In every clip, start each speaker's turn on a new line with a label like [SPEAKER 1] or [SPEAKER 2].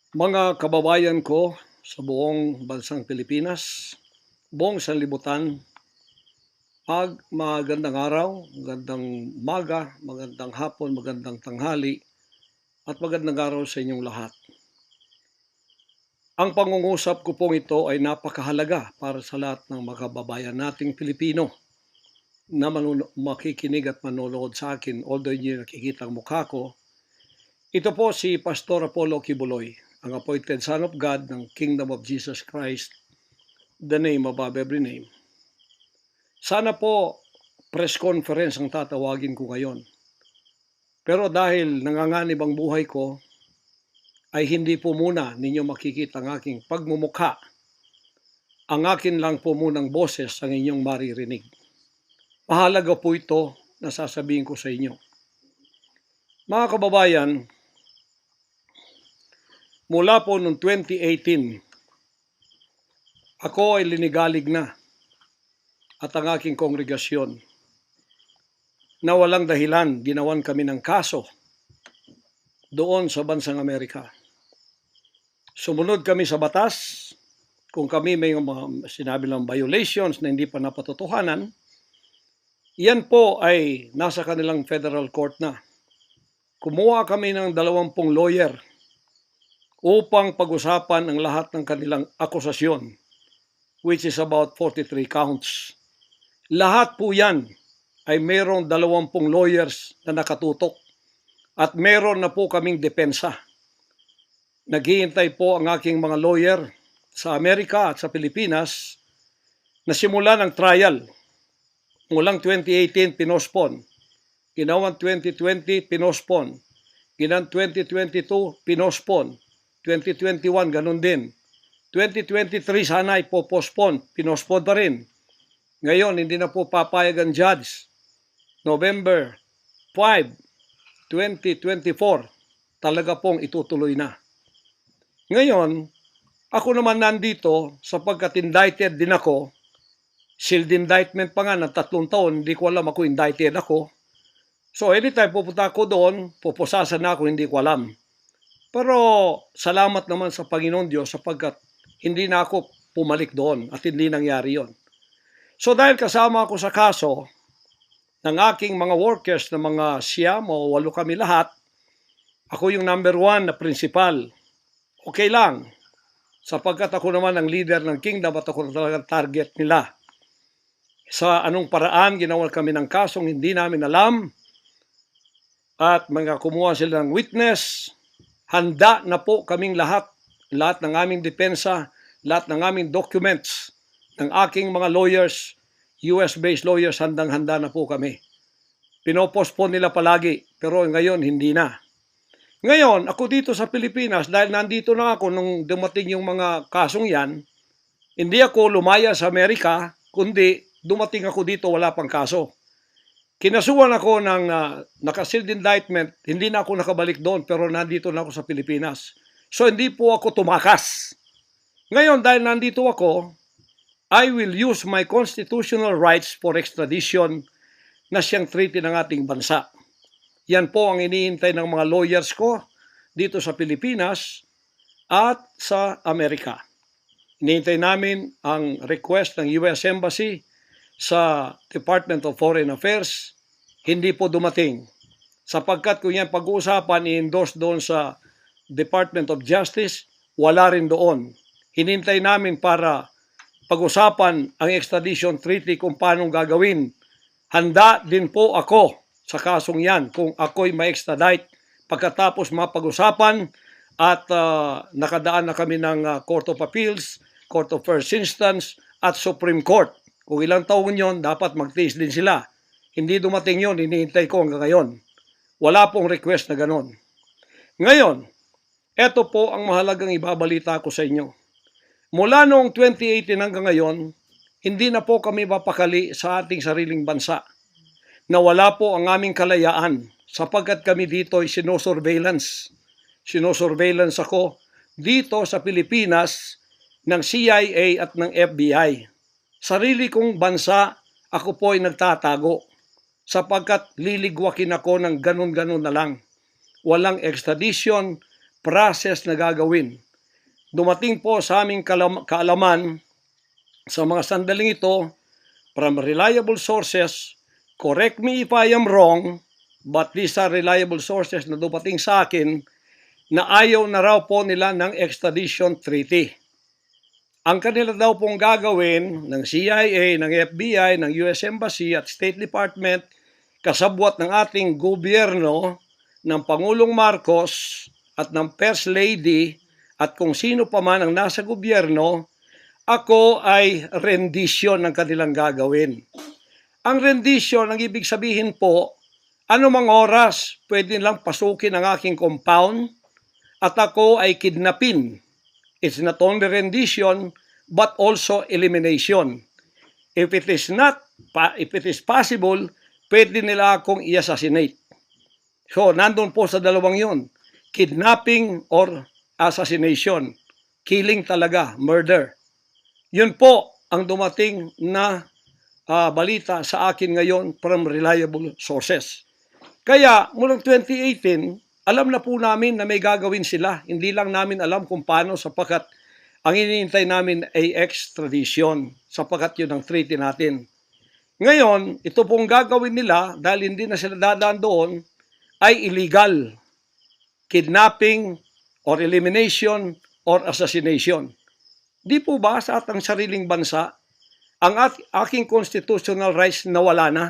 [SPEAKER 1] Mga kababayan ko sa buong bansang Pilipinas, buong sanlibutan, magandang araw, magandang umaga, magandang hapon, magandang tanghali, at magandang araw sa inyong lahat. Ang pangungusap ko pong ito ay napakahalaga para sa lahat ng mga kababayan nating Pilipino na makikinig at manonood sa akin, although hindi nakikita ang mukha ko. Ito po si Pastor Apollo Kibuloy, ang appointed Son of God ng Kingdom of Jesus Christ, the name above every name. Sana po press conference ang tatawagin ko ngayon. Pero dahil nanganganib ang buhay ko, ay hindi po muna ninyo makikita ang aking pagmumukha. Ang akin lang po munang boses ang inyong maririnig. Mahalaga po ito na sasabihin ko sa inyo. Mga kababayan, mula po noong 2018, ako ay linigalig na at ang aking kongregasyon na walang dahilan ginawan kami ng kaso doon sa bansang Amerika. Sumunod kami sa batas. Kung kami may mga sinabi ng violations na hindi pa napatotohanan, yan po ay nasa kanilang federal court na. Kumuha kami ng 20 lawyer upang pag-usapan ang lahat ng kanilang akusasyon, which is about 43 counts. Lahat po yan ay mayroong 20 lawyers na nakatutok at meron na po kaming depensa. Naghihintay po ang aking mga lawyer sa Amerika at sa Pilipinas na simula ng trial. Mulang 2018, pinospon. Ginawang 2020, pinospon. Ginawang 2022, pinospon. 2021, ganun din. 2023, sana ipopospon. Pinospon pa rin. Ngayon, hindi na po papayag ang judge. November 5, 2024, talaga pong itutuloy na. Ngayon, ako naman nandito sapagkat indicted din ako. Sealed indictment pa nga ng 3 taon, hindi ko alam ako indicted ako. So anytime pupunta ako doon, pupusasan na ako, hindi ko alam. Pero salamat naman sa Panginoon Diyos sapagkat hindi na ako pumalik doon at hindi nangyari yon. So dahil kasama ako sa kaso ng aking mga workers na mga 9 o 8 kami lahat, ako yung number 1 na principal. Okay lang, sapagkat ako naman ang leader ng kingdom at ako na talagang target nila. Sa anong paraan ginawa kami ng kasong hindi namin alam at mga kumuha sila ng witness, handa na po kaming lahat ng aming depensa, lahat ng aming documents ng aking mga lawyers, US-based lawyers, handang-handa na po kami. Pinopospon nila palagi, pero ngayon hindi na. Ngayon, ako dito sa Pilipinas, dahil nandito na ako nung dumating yung mga kasong yan, hindi ako lumaya sa Amerika, kundi dumating ako dito, wala pang kaso. Kinasuhan ako ng naka-sealed indictment, hindi na ako nakabalik doon, pero nandito na ako sa Pilipinas. So hindi po ako tumakas. Ngayon, dahil nandito ako, I will use my constitutional rights for extradition na siyang treaty ng ating bansa. Yan po ang iniintay ng mga lawyers ko dito sa Pilipinas at sa Amerika. Iniintay namin ang request ng US Embassy sa Department of Foreign Affairs. Hindi po dumating. Sapagkat kung yan pag-uusapan, i-endorse doon sa Department of Justice, wala rin doon. Hinintay namin para pag-usapan ang extradition treaty kung paano gagawin. Handa din po ako sa kasong yan kung ako'y ma-extradite pagkatapos mapag-usapan at nakadaan na kami ng Court of Appeals, Court of First Instance at Supreme Court. Kung ilang taon yon, dapat magtiis din sila. Hindi dumating yon, hinihintay ko hanggang ngayon. Wala pong request na ganon. Ngayon, eto po ang mahalagang ibabalita ko sa inyo. Mula noong 2018 hanggang ngayon, hindi na po kami mapakali sa ating sariling bansa. Nawala po ang aming kalayaan sapagkat kami dito ay sinosurveillance. Sinosurveillance ako dito sa Pilipinas ng CIA at ng FBI. Sarili kong bansa, ako po ay nagtatago sapagkat liligwakin ako ng ganun-ganun na lang. Walang extradition, process na gagawin. Dumating po sa aming kaalaman sa mga sandaling ito from reliable sources. Correct me if I am wrong, but these are reliable sources na dumating sa akin na ayaw na raw po nila ng extradition treaty. Ang kanila daw pong gagawin ng CIA, ng FBI, ng US Embassy at State Department, kasabwat ng ating gobyerno, ng Pangulong Marcos at ng First Lady at kung sino pa man ang nasa gobyerno, ako ay rendition ng kanilang gagawin. Ang rendition, ang ibig sabihin po, anumang oras pwede lang pasukin ang aking compound at ako ay kidnapin. It's not only rendition but also elimination. If it is possible, pwede nila akong i-assassinate. So, nandun po sa dalawang yon, kidnapping or assassination. Killing talaga, murder. Yun po ang dumating na balita sa akin ngayon from reliable sources. Kaya, mulang 2018, alam na po namin na may gagawin sila. Hindi lang namin alam kung paano sapagkat ang iniintay namin ay extradition sapagkat yun ang treaty natin. Ngayon, ito pong gagawin nila dahil hindi na sila dadaan doon ay illegal. Kidnapping or elimination or assassination. Di po ba sa atang sariling bansa, ang aking constitutional rights nawala na?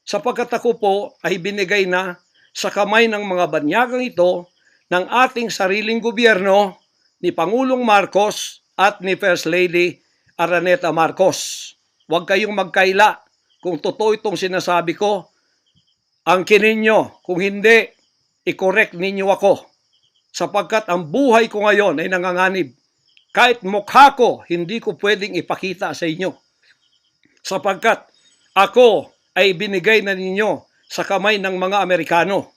[SPEAKER 1] Sapagkat ako po ay binigay na sa kamay ng mga banyagang ito ng ating sariling gobyerno ni Pangulong Marcos at ni First Lady Araneta Marcos. Huwag kayong magkaila kung totoo itong sinasabi ko. Angkinin nyo, kung hindi, i-correct ninyo ako. Sapagkat ang buhay ko ngayon ay nanganganib. Kahit mukha ko, hindi ko pwedeng ipakita sa inyo. Sapagkat ako ay binigay na ninyo sa kamay ng mga Amerikano.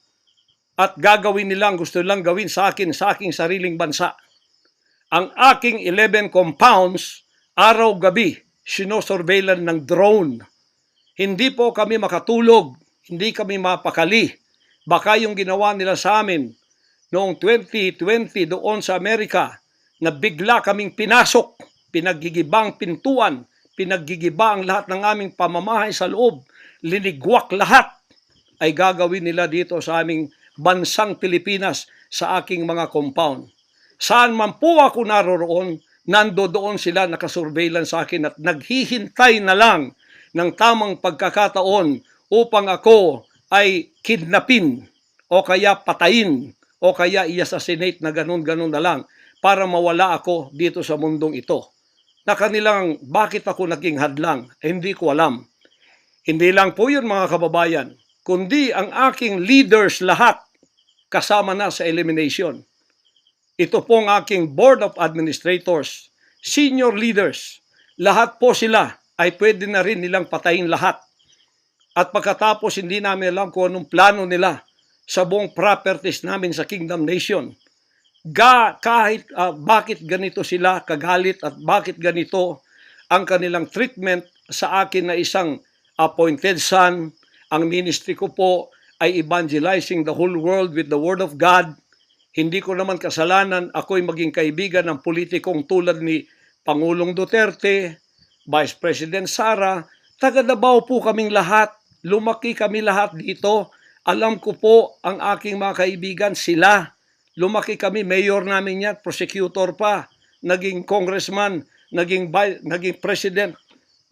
[SPEAKER 1] At gagawin nilang, gusto nilang gawin sa akin, sa aking sariling bansa. Ang aking 11 compounds, araw-gabi, sinosurveillan ng drone. Hindi po kami makatulog. Hindi kami mapakali. Baka yung ginawa nila sa amin noong 2020 doon sa Amerika na bigla kaming pinasok, pinaggigibang pintuan, pinaggigiba ang lahat ng aming pamamahay sa loob, linigwak lahat, ay gagawin nila dito sa aming bansang Pilipinas sa aking mga compound. Saan man po ako naroroon, nandoon sila nakasurveillance sa akin at naghihintay na lang ng tamang pagkakataon upang ako ay kidnapin o kaya patayin o kaya i-assassinate na ganun-ganun na lang para mawala ako dito sa mundong ito. Na kanilang bakit ako naging hadlang, hindi ko alam. Hindi lang po yun mga kababayan, kundi ang aking leaders lahat kasama na sa elimination. Ito pong aking Board of Administrators, senior leaders, lahat po sila ay pwede na rin nilang patayin lahat. At pagkatapos hindi namin alam kung anong plano nila sa buong properties namin sa Kingdom Nation. Kahit bakit ganito sila kagalit at bakit ganito ang kanilang treatment sa akin na isang appointed son. Ang ministry ko po ay evangelizing the whole world with the Word of God. Hindi ko naman kasalanan ako'y maging kaibigan ng politikong tulad ni Pangulong Duterte, Vice President Sara. Taga Davao po kaming lahat. Lumaki kami lahat dito. Alam ko po ang aking mga kaibigan, sila. Lumaki kami, mayor namin yan, prosecutor pa, naging congressman, naging president.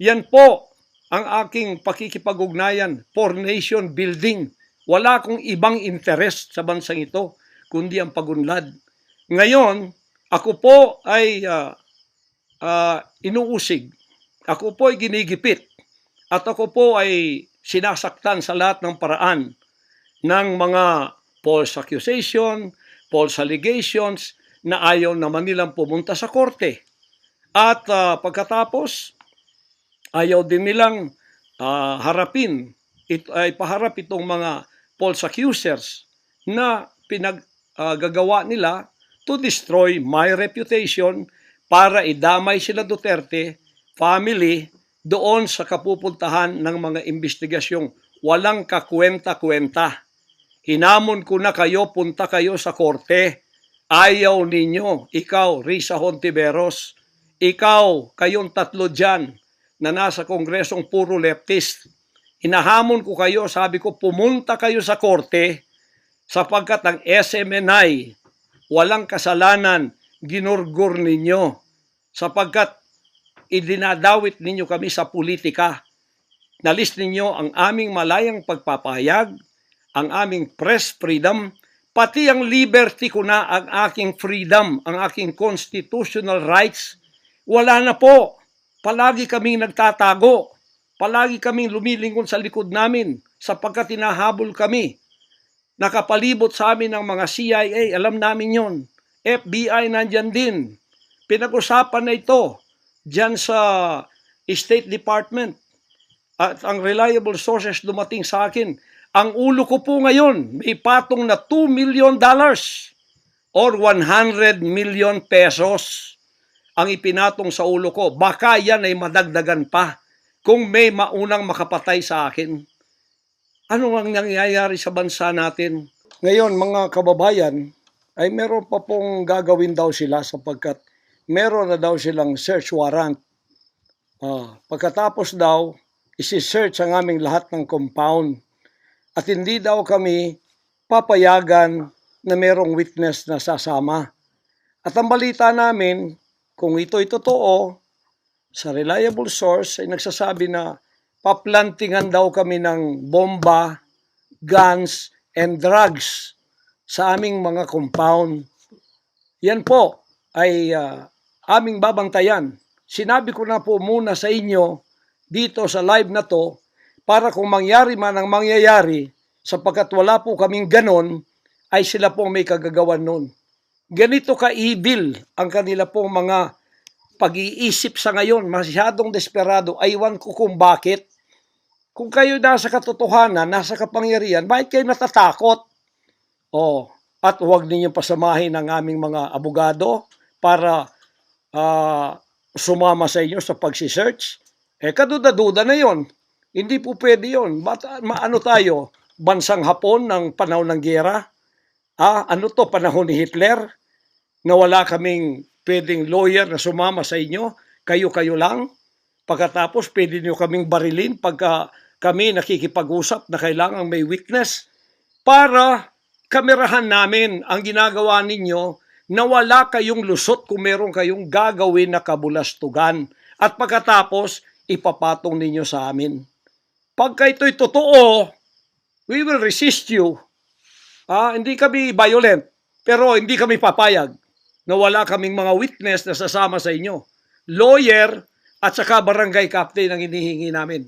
[SPEAKER 1] Yan po ang aking pakikipag-ugnayan for nation building. Wala akong ibang interest sa bansang ito, kundi ang pagunlad. Ngayon, ako po ay inuusig. Ako po ay ginigipit. At ako po ay sinasaktan sa lahat ng paraan ng mga false accusation, false allegations na ayaw naman nilang pumunta sa korte. At pagkatapos, ayaw din nilang paharap itong mga false accusers na pinaggagawa nila to destroy my reputation para idamay sila Duterte family doon sa kapupuntahan ng mga investigasyong walang kakwenta-kwenta. Hinamon ko na kayo, punta kayo sa korte Ayaw ninyo, ikaw, Risa Hontiveros, ikaw, kayong tatlo dyan na nasa kongresong puro leftist. Hinahamon ko kayo, sabi ko, pumunta kayo sa korte sapagkat ang SMNI walang kasalanan, ginurgur ninyo sapagkat idinadawit ninyo kami sa politika. Nalis ninyo ang aming malayang pagpapahayag, ang aming press freedom, pati ang liberty ko na, ang aking freedom, ang aking constitutional rights. Wala na po. Palagi kaming nagtatago. Palagi kaming lumilingon sa likod namin sapagkat hinahabol kami. Nakapalibot sa amin ng mga CIA, alam namin yon. FBI nandyan din. Pinag-usapan na ito dyan sa State Department. At ang reliable sources dumating sa akin. Ang ulo ko po ngayon, may patong na $2 million or 100 million pesos ang ipinatong sa ulo ko. Baka yan ay madagdagan pa kung may maunang makapatay sa akin. Ano ang nangyayari sa bansa natin? Ngayon, mga kababayan, ay meron pa pong gagawin daw sila sapagkat meron na daw silang search warrant. Pagkatapos daw, isi-search ang aming lahat ng compound. At hindi daw kami papayagan na merong witness na sasama. At ang balita namin, kung ito'y totoo, sa reliable source ay nagsasabi na paplantingan daw kami ng bomba, guns, and drugs sa aming mga compound. Yan po ay aming babantayan. Sinabi ko na po muna sa inyo dito sa live na to para kung mangyari man ang mangyayari sapagkat wala po kaming ganon ay sila po may kagagawan nun. Ganito ka-evil ang kanila pong mga pag-iisip sa ngayon, masyadong desperado. Aywan ko kung bakit. Kung kayo nasa katotohanan, nasa kapangyarihan, bakit kayo natatakot? At huwag ninyong pasamahin ang aming mga abogado para sumama sa inyo sa pagsisearch. Kaduda-duda na yon. Hindi po pwede yun. Ano tayo? Bansang Hapon ng panahon ng giyera? Ano to? Panahon ni Hitler? Na wala kaming pwedeng lawyer na sumama sa inyo? Kayo-kayo lang? Pagkatapos, pwede nyo kaming barilin pagka kami nakikipag-usap na kailangang may witness para kamerahan namin ang ginagawa ninyo na wala kayong lusot kung meron kayong gagawin na kabulastugan. At pagkatapos, ipapatong ninyo sa amin. Pagka ito'y totoo, we will resist you. Hindi kami violent, pero hindi kami papayag na wala kaming mga witness na sasama sa inyo. Lawyer at saka barangay captain ang hinihingi namin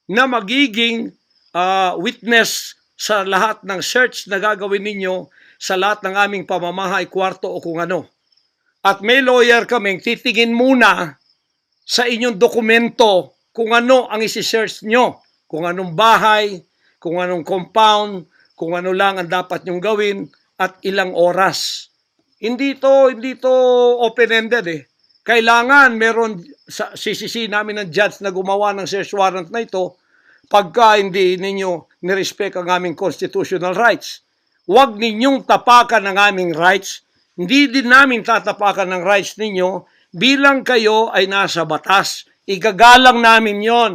[SPEAKER 1] na magiging witness sa lahat ng search na gagawin ninyo sa lahat ng aming pamamahay, kwarto o kung ano. At may lawyer kaming titingin muna sa inyong dokumento kung ano ang isi-search nyo. Kung anong bahay, kung anong compound, kung ano lang ang dapat nyong gawin at ilang oras. Hindi to open-ended eh. Kailangan meron, sisisi namin ng judge na gumawa ng search warrant na ito pagka hindi ninyo nirespect ang aming constitutional rights. Huwag ninyong tapakan ang aming rights. Hindi din namin tatapakan ng rights ninyo bilang kayo ay nasa batas. Igagalang namin yon.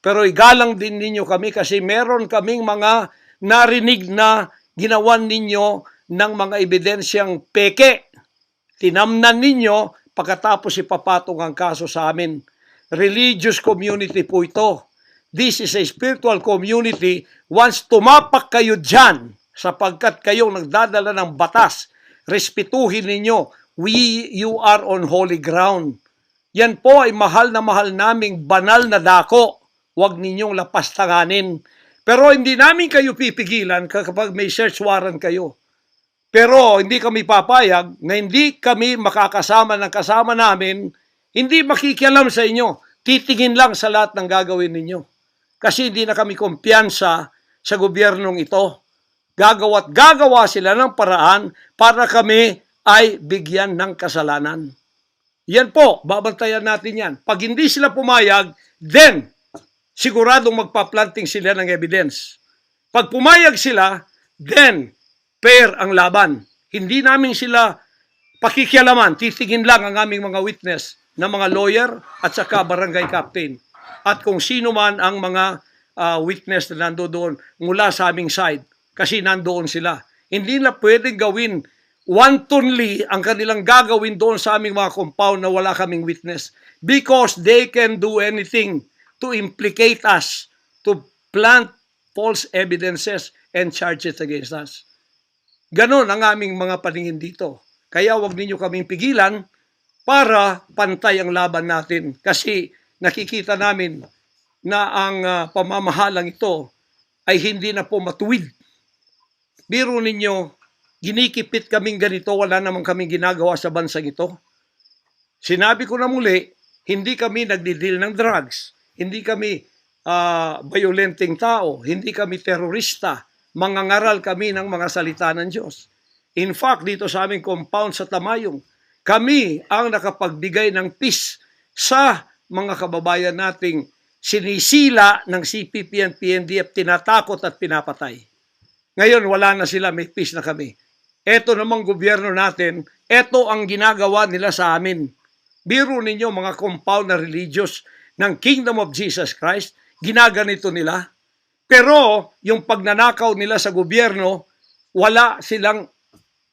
[SPEAKER 1] Pero igalang din ninyo kami kasi meron kaming mga narinig na ginawan ninyo ng mga ebidensyang peke. Tinamnan ninyo pagkatapos ipapatong ang kaso sa amin. Religious community po ito. This is a spiritual community. Once tumapak kayo dyan, sapagkat kayong nagdadala ng batas, respetuhin ninyo. You are on holy ground. Yan po ay mahal na mahal naming banal na dako. Huwag ninyong lapastanganin. Pero hindi namin kayo pipigilan kapag may search warrant kayo. Pero hindi kami papayag na hindi kami makakasama ng kasama namin, hindi makikialam sa inyo. Titingin lang sa lahat ng gagawin ninyo. Kasi hindi na kami kumpiyansa sa gobyernong ito. Gagawa sila ng paraan para kami ay bigyan ng kasalanan. Yan po, babantayan natin yan. Pag hindi sila pumayag, then siguradong magpa-planting sila ng evidence. Pag pumayag sila, then fair ang laban. Hindi namin sila pakikialaman, titingin lang ang aming mga witness na mga lawyer at saka barangay captain. At kung sino man ang mga witness na nandoon mula sa aming side, kasi nandoon sila. Hindi na pwedeng gawin wantonly ang kanilang gagawin doon sa aming mga compound na wala kaming witness, because they can do anything to implicate us, to plant false evidences and charges against us. Ganon ang aming mga paningin dito. Kaya wag ninyo kaming pigilan para pantay ang laban natin, kasi nakikita namin na ang pamamahalang ito ay hindi na po matuwid. Biro ninyo, ginikipit kaming ganito, wala namang kaming ginagawa sa bansang ito. Sinabi ko na muli, hindi kami nagdi-deal ng drugs, hindi kami violenting tao, hindi kami terorista, mangangaral kami ng mga salita ng Diyos. In fact, dito sa aming compound sa Tamayong, kami ang nakapagbigay ng peace sa mga kababayan nating sinisila ng CPP and PNDF, tinatakot at pinapatay. Ngayon, wala na sila, may peace na kami. Eto namang gobyerno natin, eto ang ginagawa nila sa amin. Biro ninyo mga compound na religious ng Kingdom of Jesus Christ, ginaganito nila. Pero yung pagnanakaw nila sa gobyerno, wala silang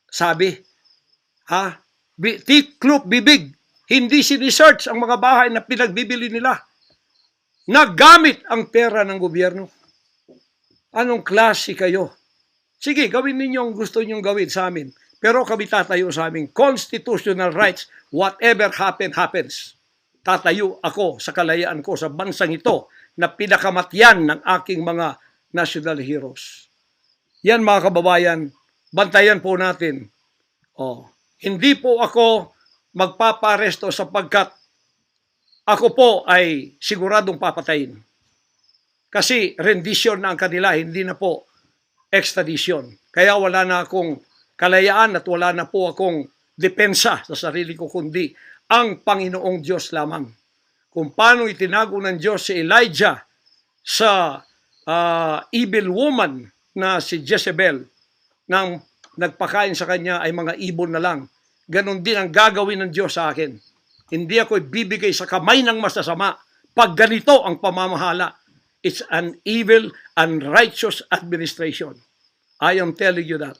[SPEAKER 1] sabi. Tiklop bibig, hindi sinisearch ang mga bahay na pinagbibili nila. Nagamit ang pera ng gobyerno. Anong klase kayo? Sige, gawin ninyo ang gusto ninyong gawin sa amin. Pero kami tatayo sa aming constitutional rights. Whatever happens. Tatayo ako sa kalayaan ko sa bansang ito na pinakamatyan ng aking mga national heroes. Yan mga kababayan, bantayan po natin. Hindi po ako magpaparesto sapagkat ako po ay siguradong papatayin. Kasi rendition na ang kanila, hindi na po extradition. Kaya wala na akong kalayaan at wala na po akong depensa sa sarili ko, kundi ang Panginoong Diyos lamang. Kung paano itinago ng Diyos si Elijah sa evil woman na si Jezebel, nang nagpakain sa kanya ay mga ibon na lang. Ganon din ang gagawin ng Diyos sa akin. Hindi ako ibibigay sa kamay ng masasama pag ganito ang pamamahala. It's an evil, unrighteous administration. I am telling you that.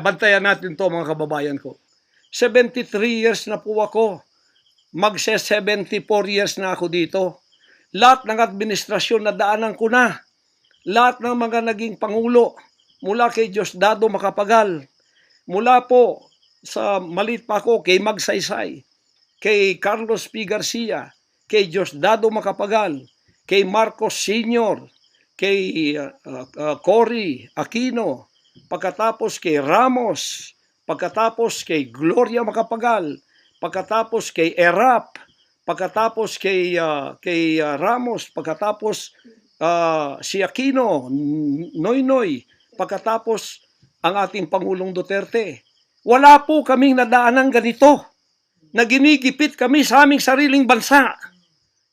[SPEAKER 1] Bantayan natin to mga kababayan ko. 73 years na po ako. Magse-74 years na ako dito. Lahat ng administrasyon na daanan ko na. Lahat ng mga naging pangulo. Mula kay Diosdado Macapagal. Mula po sa malit pa ako kay Magsaysay. Kay Carlos P. Garcia. Kay Diosdado Macapagal. Kay Marcos Sr., kay Cory Aquino, pagkatapos kay Ramos, pagkatapos kay Gloria Macapagal, pagkatapos kay Erap, pagkatapos kay Ramos, pagkatapos si Aquino, Noynoy, pagkatapos ang ating Pangulong Duterte. Wala po kaming nadaanan ganito na ginigipit kami sa aming sariling bansa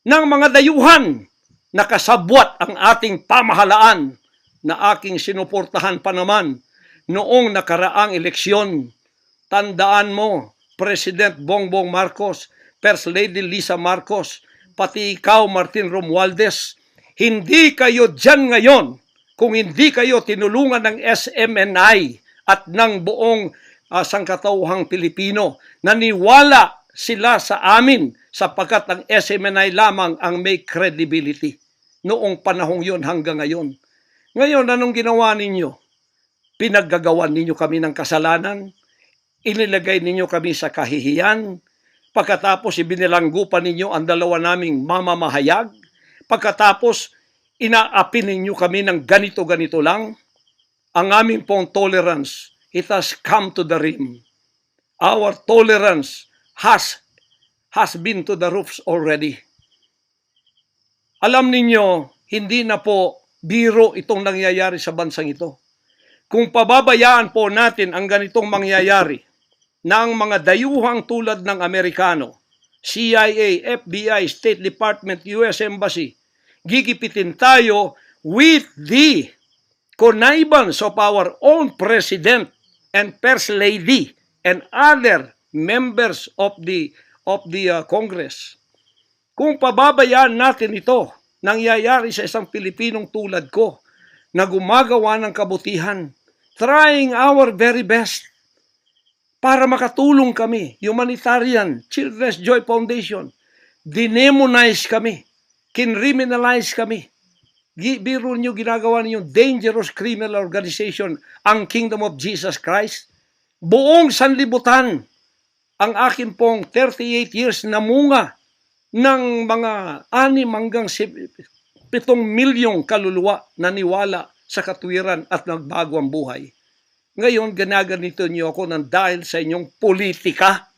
[SPEAKER 1] ng mga dayuhan. Nakasabwat ang ating pamahalaan na aking sinuportahan pa naman noong nakaraang eleksyon. Tandaan mo, President Bongbong Marcos, First Lady Lisa Marcos, pati ikaw Martin Romualdez, hindi kayo dyan ngayon kung hindi kayo tinulungan ng SMNI at ng buong sangkatauhang Pilipino. Naniwala sila sa amin sapagkat ang SMNI lamang ang may credibility noong panahong yun hanggang ngayon. Ngayon, anong ginawa ninyo? Pinaggagawan ninyo kami ng kasalanan, inilagay ninyo kami sa kahihiyan, pagkatapos ibinilanggo pa ninyo ang dalawa naming mamamahayag, pagkatapos inaapi ninyo kami ng ganito-ganito lang. Ang aming pong tolerance, it has come to the rim. Our tolerance has been to the roofs already. Alam ninyo, hindi na po biro itong nangyayari sa bansang ito. Kung pababayaan po natin ang ganitong mangyayari ng mga dayuhang tulad ng Amerikano, CIA, FBI, State Department, US Embassy, gigipitin tayo with the connivance of our own President and First Lady and other members of the Congress. Kung pababayaan natin ito, nangyayari sa isang Pilipinong tulad ko na gumagawa ng kabutihan, trying our very best para makatulong kami, humanitarian, Children's Joy Foundation, dinemonize kami, kinriminalize kami. Biro nyo ginagawa niyo dangerous criminal organization, ang Kingdom of Jesus Christ. Buong sanlibutan, ang akin pong 38 years na munga ng mga 6 hanggang 7 milyong kaluluwa na niwala sa katwiran at nagbago ang buhay. Ngayon, ginaganito niyo ako ng dahil sa inyong politika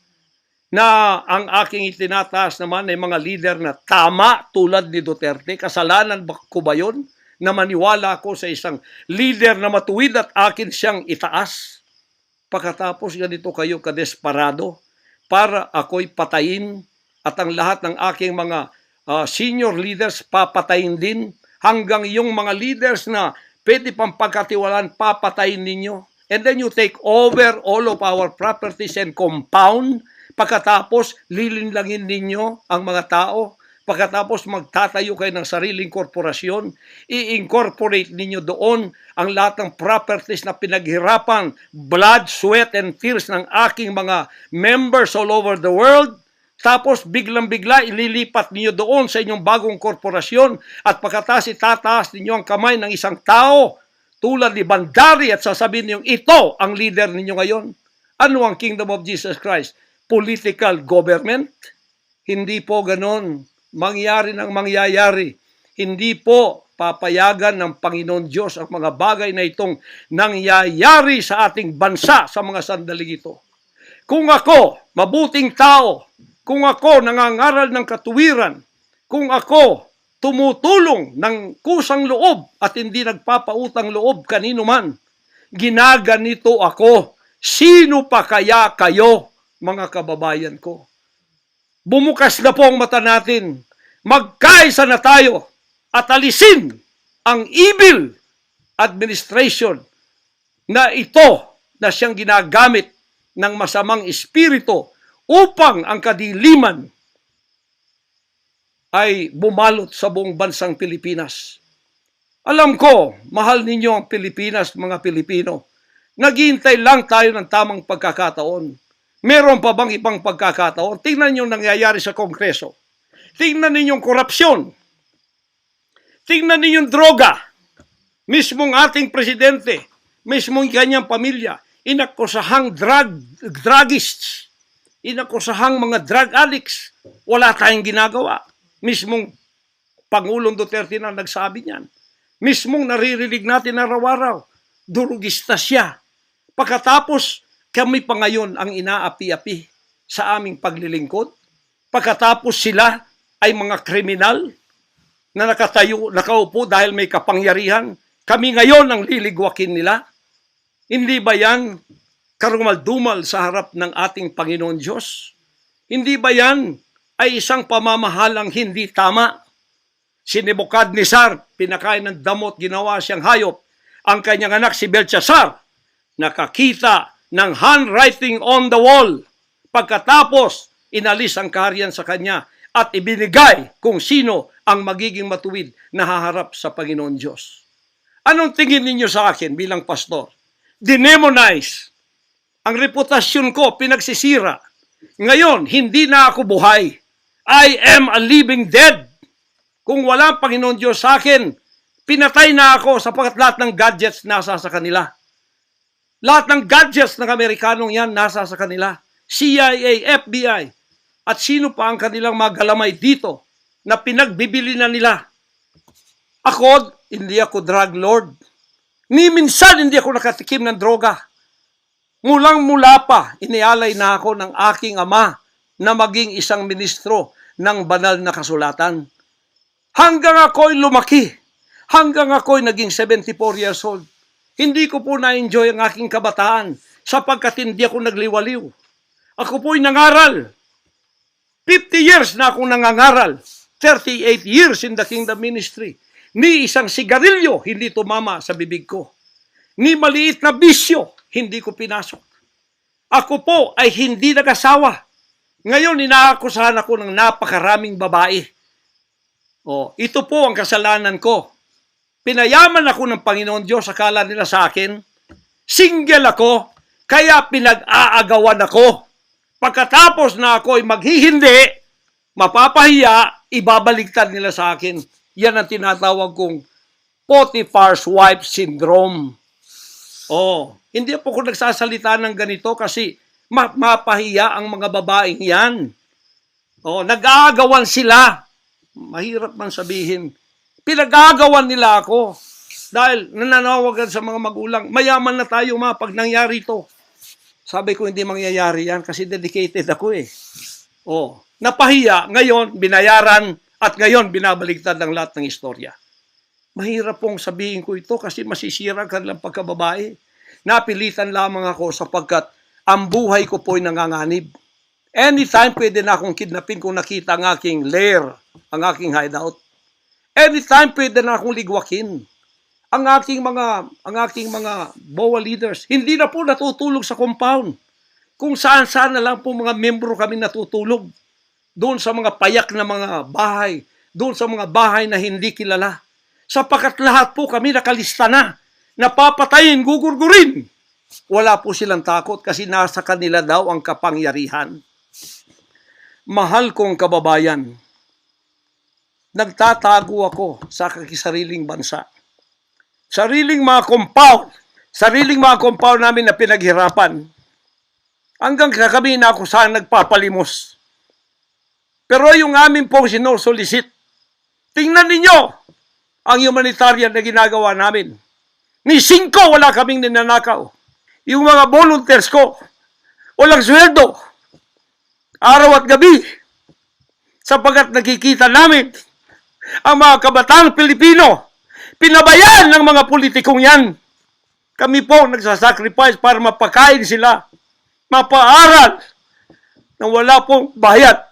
[SPEAKER 1] na ang aking itinataas naman ay mga leader na tama tulad ni Duterte. Kasalanan ko ba yun na maniwala ako sa isang leader na matuwid at akin siyang itaas? Pagkatapos ganito kayo kadesperado para ako'y patayin at ang lahat ng aking mga senior leaders papatayin din hanggang yung mga leaders na pwede pang pagkatiwalaan papatayin ninyo. And then you take over all of our properties and compound. Pagkatapos, lilinlangin ninyo ang mga tao. Pagkatapos, magtatayo kayo ng sariling korporasyon. I-incorporate ninyo doon ang lahat ng properties na pinaghirapan, blood, sweat, and tears ng aking mga members all over the world. Tapos, biglang-bigla, ililipat ninyo doon sa inyong bagong korporasyon. At pagkatapos, itataas ninyo ang kamay ng isang tao tulad ni Bandari at sasabihin niyo, ito ang leader ninyo ngayon. Ano ang Kingdom of Jesus Christ? Political government? Hindi po ganon. Mangyari ng mangyayari. Hindi po papayagan ng Panginoon Diyos ang mga bagay na itong nangyayari sa ating bansa sa mga sandaling ito. Kung ako, mabuting tao, kung ako nangangaral ng katuwiran, kung ako tumutulong ng kusang loob at hindi nagpapautang loob kanino man, ginaganito ako. Sino pa kaya kayo, mga kababayan ko? Bumukas na po ang mata natin. Magkaisa na tayo at alisin ang evil administration na ito na siyang ginagamit ng masamang espiritu upang ang kadiliman ay bumalot sa buong bansang Pilipinas. Alam ko, mahal ninyo ang Pilipinas, mga Pilipino. Naghihintay lang tayo ng tamang pagkakataon. Meron pa bang ibang pagkakataon? Tingnan niyo nangyayari sa Kongreso. Tingnan ninyo yung korupsyon. Tingnan ninyo yung droga. Mismong ating presidente, mismong kanyang pamilya, inakusahang druggists, inakusahang mga drug addicts. Wala tayong ginagawa. Mismong Pangulong Duterte na nagsabi niyan. Mismong naririnig natin araw-araw, durugista siya. Pagkatapos, kami pa ngayon ang inaapi-api sa aming paglilingkod. Pagkatapos sila ay mga kriminal na nakaupo dahil may kapangyarihan. Kami ngayon ang liligwakin nila. Hindi ba yan karumal-dumal sa harap ng ating Panginoon Diyos? Hindi ba yan ay isang pamamahalang hindi tama? Si Nebukadnezar, pinakain ng damot, ginawa siyang hayop. Ang kanyang anak si Belshazzar, nakakita ng handwriting on the wall. Pagkatapos, inalis ang kaharian sa kanya at ibinigay kung sino ang magiging matuwid na haharap sa Panginoon Diyos. Anong tingin ninyo sa akin bilang pastor? Dinemonize. Ang reputasyon ko pinagsisira. Ngayon, hindi na ako buhay. I am a living dead. Kung walang Panginoon Diyos sa akin, pinatay na ako sapagkat lahat ng gadgets nasa sa kanila. Lahat ng gadgets ng Amerikanong yan nasa sa kanila. CIA, FBI, at sino pa ang kanilang mga galamay dito na pinagbibili na nila. Ako, hindi ako drug lord. Ni minsan hindi ako nakatikim ng droga. Mulang-mula pa, inialay na ako ng aking ama na maging isang ministro ng banal na kasulatan. Hanggang ako'y lumaki, hanggang ako'y naging 74 years old, hindi ko po na-enjoy ang aking kabataan sapagkat hindi ako nagliwaliw. Ako po'y nangaral. 50 years na akong nangangaral. 38 years in the kingdom ministry. Ni isang sigarilyo hindi tumama sa bibig ko. Ni maliit na bisyo hindi ko pinasok. Ako po ay hindi nag-asawa. Ngayon, inaakusahan ako ng napakaraming babae. Ito po ang kasalanan ko. Pinayaman ako ng Panginoon Diyos, akala nila sa akin. Single ako, kaya pinag-aagawan ako. Pagkatapos na ako ay maghihindi, mapapahiya, ibabaligtad nila sa akin. Yan ang tinatawag kong Potiphar's wife syndrome. Hindi po ako nagsasalita ng ganito kasi mapahiya ang mga babaeng yan. Nag-aagawan sila. Mahirap man sabihin. Pinag-aagawan nila ako. Dahil nananawagan sa mga magulang, mayaman na tayo pag nangyari ito. Sabi ko, hindi mangyayari yan kasi dedicated ako eh. Napahiya, ngayon binayaran at ngayon binabaligtad ang lahat ng istorya. Mahirap pong sabihin ko ito kasi masisira ka lang pagkababae. Napilitan lamang ako sapagkat ang buhay ko po'y nanganganib. Anytime pwede na akong kidnapin kung nakita ang aking lair, ang aking hideout. Anytime pwede na akong ligwakin. Ang aking mga BOA leaders, hindi na po natutulog sa compound. Kung saan-saan na lang po mga membro kami natutulog. Doon sa mga payak na mga bahay, doon sa mga bahay na hindi kilala. Sapagkat lahat po kami nakalista na. Napapatayin, gugurgurin. Wala po silang takot kasi nasa kanila daw ang kapangyarihan. Mahal kong kababayan, nagtatago ako sa kakisariling bansa. Sariling mga compound namin na pinaghirapan. Hanggang kami na ako saan nagpapalimos. Pero yung amin pong sinusulisit, tingnan ninyo ang humanitarian na ginagawa namin. Ni 5 wala kaming ninanakaw. Yung mga volunteers ko, walang sweldo. Araw at gabi. Sapagkat nakikita namin ang mga kabataang Pilipino, pinabayaan ng mga politikong yan. Kami po nagsasacrifice para mapakain sila, mapaaral na wala pong bayad.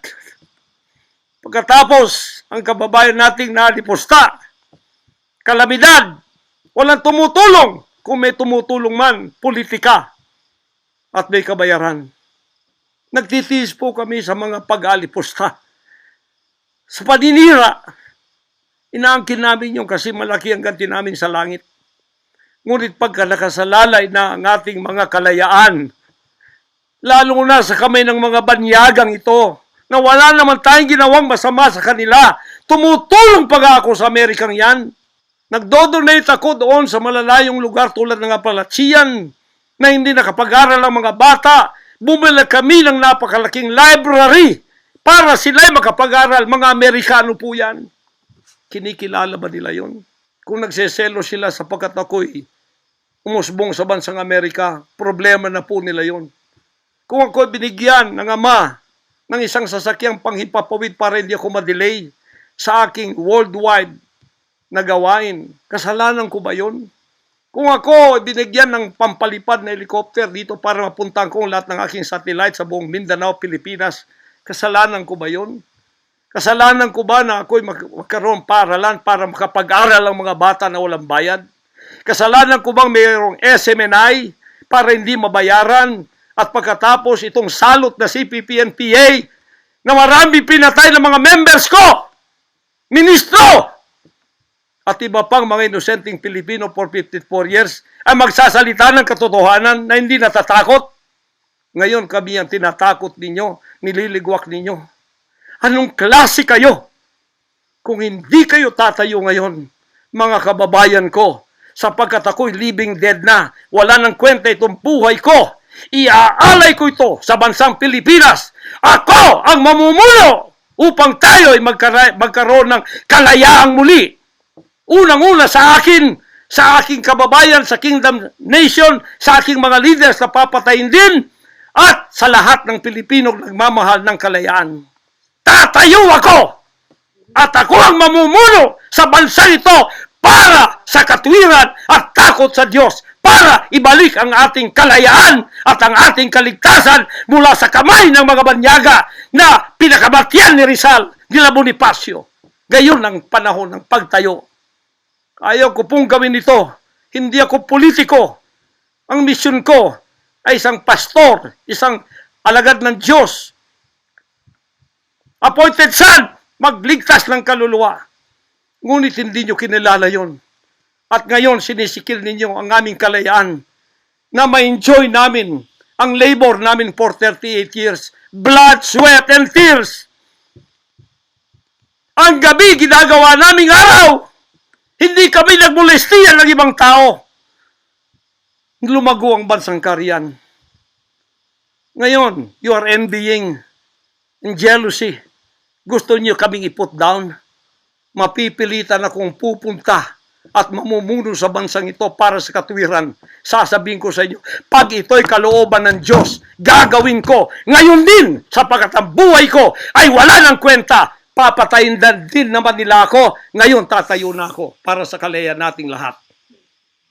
[SPEAKER 1] Pagkatapos, ang kababayan nating nalipusta, kalamidad, walang tumutulong. Kung may tumutulong man, politika at may kabayaran. Nagtitiis po kami sa mga pag-alipusta. Sa paninira, inaangkin namin yung kasi malaki ang ganti namin sa langit. Ngunit pagka nakasalalay na ang ating mga kalayaan, lalo na sa kamay ng mga banyagang ito, na wala naman tayong ginawang masama sa kanila, tumutulong pa ako sa Amerikang yan. Nagdodonate ako doon sa malalayong lugar tulad ng Apalachian na hindi nakapag-aral ang mga bata. Bumili kami ng napakalaking library para sila'y makapag-aral. Mga Amerikano po yan. Kinikilala ba nila yon? Kung nagseselo sila sapagkat ako'y umusbong sa bansang Amerika, problema na po nila yon. Kung ako'y binigyan ng ama ng isang sasakyang panghipapawid para hindi ako ma-delay sa aking worldwide na gawain, kasalanan ko ba yun? Kung ako binigyan ng pampalipad na helicopter dito para mapuntahan ko lahat ng aking satellite sa buong Mindanao, Pilipinas, kasalanan ko ba yun? Kasalanan ko ba na ako'y magkaroon paralan para makapag-aral ang mga bata na walang bayad? Kasalanan ko bang mayroong SMNI para hindi mabayaran? At pagkatapos itong salot na CPP-NPA na marami pinatay ng mga members ko, ministro, at iba pang mga inosenteng Pilipino for 54 years ay magsasalita ng katotohanan na hindi natatakot. Ngayon kami ang tinatakot ninyo, nililigwak ninyo. Anong klase kayo? Kung hindi kayo tatayo ngayon, mga kababayan ko, sapagkat ako'y living dead na, wala nang kwenta itong buhay ko, iaalay ko ito sa bansang Pilipinas. Ako ang mamumuno upang tayo ay magkaroon ng kalayaang muli. Unang-una sa akin, sa aking kababayan, sa Kingdom Nation, sa aking mga leaders na papatayin din, at sa lahat ng Pilipino nagmamahal ng kalayaan. Tatayo ako! At ako ang mamumuno sa bansa ito para sa katwiran at takot sa Diyos, para ibalik ang ating kalayaan at ang ating kaligtasan mula sa kamay ng mga banyaga na pinakamatyan ni Rizal, nila Bonifacio. Gayon ang panahon ng pagtayo. Ayaw ko pong gawin ito. Hindi ako politiko. Ang misyon ko ay isang pastor, isang alagad ng Diyos. Appointed son, magligtas ng kaluluwa. Ngunit hindi nyo kinilala yon. At ngayon, sinisikil ninyo ang aming kalayaan na ma-enjoy namin ang labor namin for 38 years. Blood, sweat, and tears. Ang gabi, ginagawa naming araw. Hindi kami nagmolestiyan ng ibang tao. Lumago ang bansang Korean. Ngayon, you are envying and jealousy. Gusto niyo kaming i-put down. Mapipilitan akong pupunta at mamumuno sa bansang ito para sa katuwiran. Sasabihin ko sa inyo, pag ito'y kalooban ng Diyos, gagawin ko. Ngayon din, sapagkat ang buhay ko ay wala ng kwenta. Papatayin din naman nila ako. Ngayon, tatayo na ako para sa kalayan nating lahat.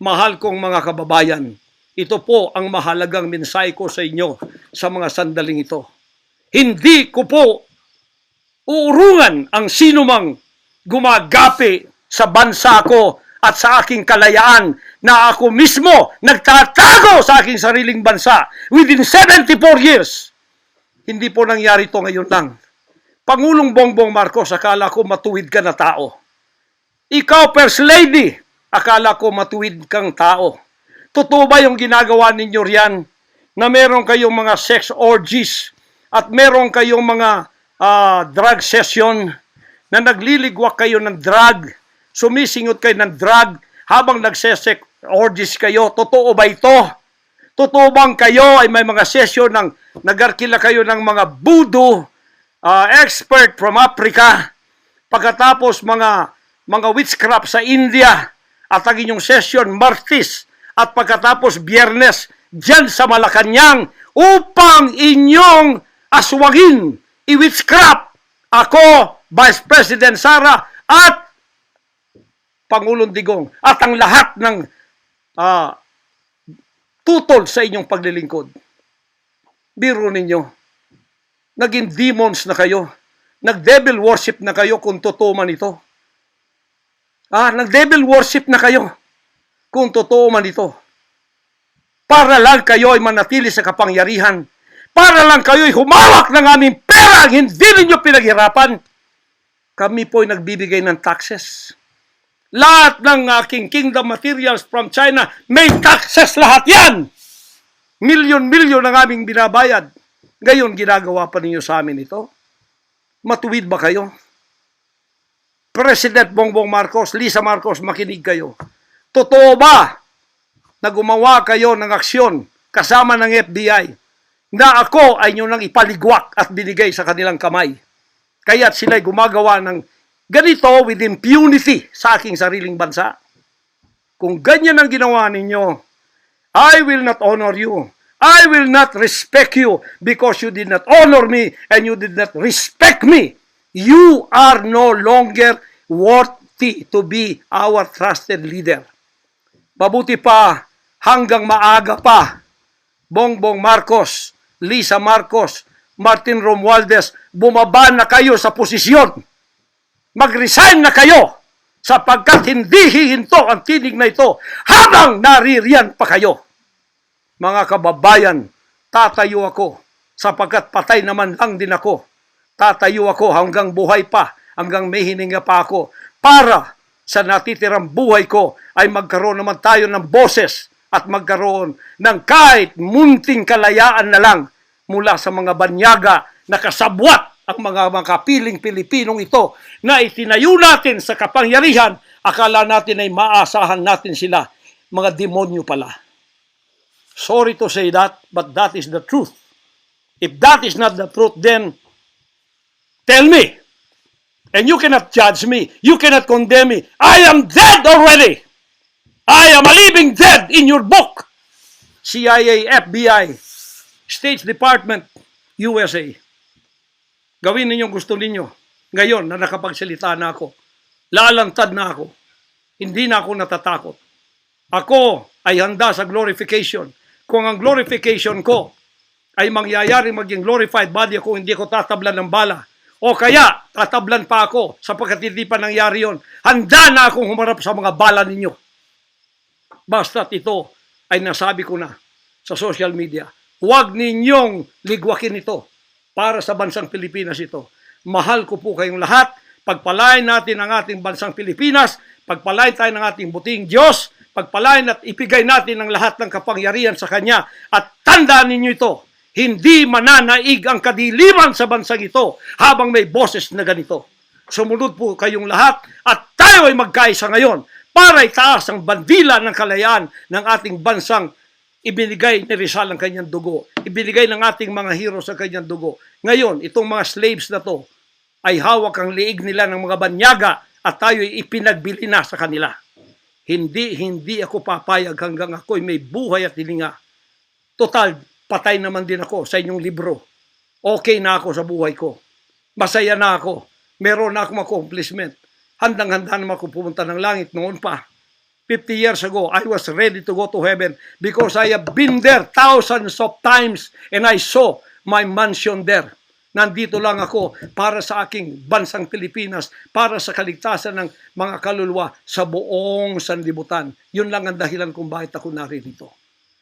[SPEAKER 1] Mahal kong mga kababayan, ito po ang mahalagang mensahe ko sa inyo sa mga sandaling ito. Hindi ko po uurungan ang sinumang gumagapi sa bansa ko at sa aking kalayaan na ako mismo nagtatago sa aking sariling bansa within 74 years. Hindi po nangyari ito ngayon lang. Pangulong Bongbong Marcos, akala ko matuwid ka na tao. Ikaw, First Lady, akala ko matuwid kang tao. Totoo ba yung ginagawa ninyo riyan na meron kayong mga sex orgies at meron kayong mga drug session na nagliligwak kayo ng drug, sumisingot kayo ng drug habang nagsesex orgies kayo? Totoo ba ito? Totoo bang kayo ay may mga session ng nagarkila kayo ng mga voodoo expert from Africa, pagkatapos mga witchcraft sa India at ang inyong session Martis at pagkatapos Biyernes dyan sa Malacanang upang inyong aswagin i-witchcraft ako, Vice President Sara at Pangulong Digong at ang lahat ng tutol sa inyong paglilingkod. Biro ninyo, naging demons na kayo, nag-devil worship na kayo kung totoo man ito. Nag-devil worship na kayo kung totoo man ito. Para lang kayo ay manatili sa kapangyarihan. Para lang kayo ay humawak ng aming pera, hindi ninyo pinaghirapan. Kami po ay nagbibigay ng taxes. Lahat ng aking kingdom materials from China, may taxes lahat yan. Milyon-milyon ang aming binabayad. Ngayon, ginagawa pa ninyo sa amin ito? Matuwid ba kayo? President Bongbong Marcos, Lisa Marcos, makinig kayo. Totoo ba na gumawa kayo ng aksyon kasama ng FBI na ako ay nyo nang ipaligwak at binigay sa kanilang kamay? Kaya't sila'y gumagawa ng ganito with impunity sa aking sariling bansa. Kung ganyan ang ginawa ninyo, I will not honor you. I will not respect you because you did not honor me and you did not respect me. You are no longer worthy to be our trusted leader. Mabuti pa, hanggang maaga pa, Bongbong Marcos, Lisa Marcos, Martin Romualdez, bumaba na kayo sa posisyon. Mag-resign na kayo sapagkat hindi hihinto ang tinig na ito habang naririyan pa kayo. Mga kababayan, tatayo ako sapagkat patay naman lang din ako. Tatayo ako hanggang buhay pa, hanggang may hininga pa ako para sa natitirang buhay ko ay magkaroon naman tayo ng boses at magkaroon ng kahit munting kalayaan na lang mula sa mga banyaga na kasabwat ang mga makapiling Pilipinong ito na itinayo natin sa kapangyarihan. Akala natin ay maasahan natin sila. Mga demonyo pala. Sorry to say that, but that is the truth. If that is not the truth, then tell me. And you cannot judge me. You cannot condemn me. I am dead already. I am a living dead in your book. CIA, FBI, State Department, USA. Gawin ninyong gusto ninyo. Ngayon na nakapagsalita na ako, lalantad na ako. Hindi na ako natatakot. Ako ay handa sa glorification. Kung ang glorification ko ay mangyayari maging glorified body ako, hindi ko tatablan ng bala. O kaya, tatablan pa ako sapagkat hindi pa nangyari yon. Handa na akong humarap sa mga bala ninyo. Basta't ito ay nasabi ko na sa social media. Huwag ninyong ligwakin ito para sa bansang Pilipinas ito. Mahal ko po kayong lahat. Pagpalain natin ang ating bansang Pilipinas. Pagpalain tayo ng ating buting Diyos. Pagpalain at ipigay natin ang lahat ng kapangyarihan sa Kanya. At tandaan ninyo ito, hindi mananaig ang kadiliman sa bansang ito habang may boses na ganito. Sumunod po kayong lahat at tayo ay magkaisa ngayon para itaas ang bandila ng kalayaan ng ating bansang ibinigay ni Rizal ang kanyang dugo. Ibinigay ng ating mga heroes ang kanyang dugo. Ngayon, itong mga slaves na to ay hawak ang liig nila ng mga banyaga at tayo ay ipinagbili na sa kanila. Hindi ako papayag hanggang ako'y may buhay at hilinga. Total, patay naman din ako sa inyong libro. Okay na ako sa buhay ko. Masaya na ako. Meron na akong accomplishment. Handang-handa naman ako pumunta ng langit noon pa. 50 years ago, I was ready to go to heaven because I have been there thousands of times and I saw my mansion there. Nandito lang ako para sa aking bansang Pilipinas, para sa kaligtasan ng mga kaluluwa sa buong sanlibutan. Yun lang ang dahilan kung bakit ako naririto.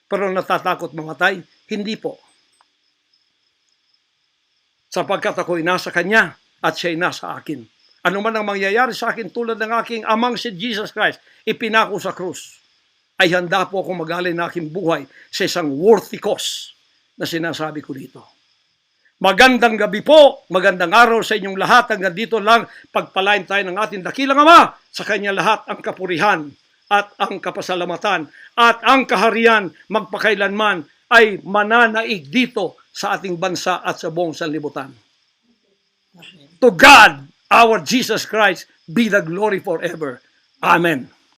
[SPEAKER 1] Pero natatakot mamatay? Hindi po. Sapagkat ako'y nasa Kanya at siya'y nasa akin. Ano man ang mangyayari sa akin tulad ng aking amang si Jesus Christ, ipinako sa krus, ay handa po akong mag-alay ng aking buhay sa isang worthy cause na sinasabi ko dito. Magandang gabi po, magandang araw sa inyong lahat. Hanggang dito lang, pagpalain tayo ng ating dakilang Ama. Sa Kanya lahat ang kapurihan at ang kapasalamatan at ang kaharian magpakailanman ay mananaig dito sa ating bansa at sa buong sanlibutan. To God, our Jesus Christ, be the glory forever. Amen.